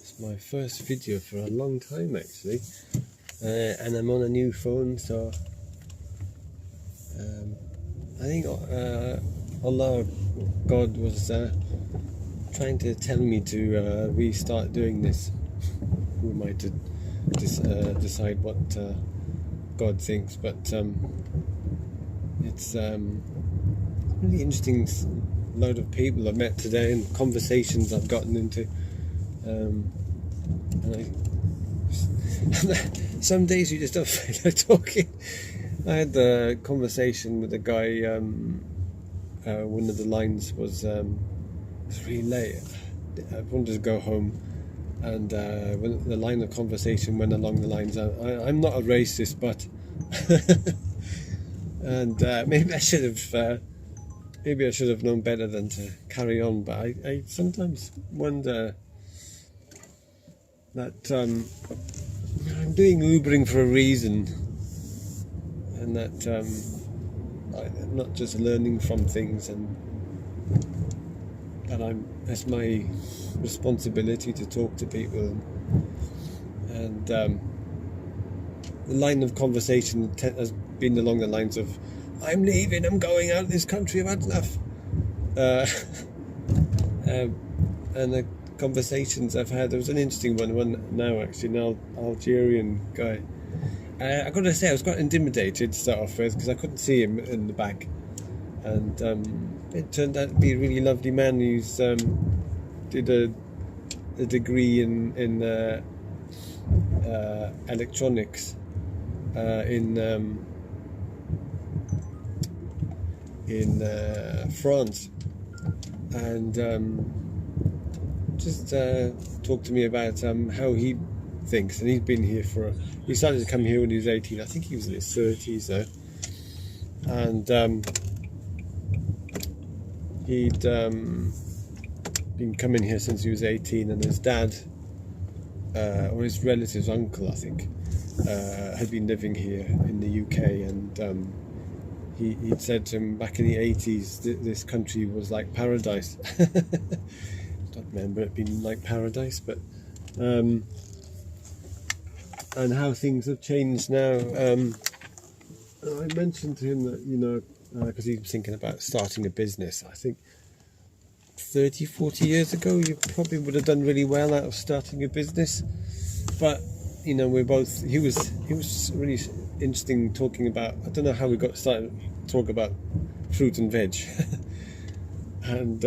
It's my first video for a long time actually, and I'm on a new phone, so I think Allah, God was trying to tell me to restart doing this. Who am I to decide what God thinks? But it's a really interesting load of people I've met today and conversations I've gotten into. And some days you just don't feel like talking. I had a conversation with a guy. One of the lines was really late. I wanted to go home, and when the line of conversation went along the lines, I'm not a racist, but and maybe I should have known better than to carry on. But I sometimes wonder that I'm doing Ubering for a reason, and that I'm not just learning from things, and that it's my responsibility to talk to people, and the line of conversation has been along the lines of, I'm leaving, I'm going out of this country, I've had enough. And the conversations I've had, there was an interesting one now actually, an Algerian guy. I got to say, I was quite intimidated to start off with because I couldn't see him in the back, and it turned out to be a really lovely man who's did a degree in electronics in France, and just talked to me about how he thinks, and he's been here he started to come here when he was 18. I think he was in his 30s though, and he'd been coming here since he was 18, and his dad, or his relative's uncle I think, had been living here in the UK, and he'd said to him back in the 80s this country was like paradise. I don't remember it being like paradise, but and how things have changed now. I mentioned to him that, because he was thinking about starting a business. I think 30, 40 years ago you probably would have done really well out of starting a business, but we're both, he was really interesting talking about, I don't know how we got started to talk about fruit and veg. And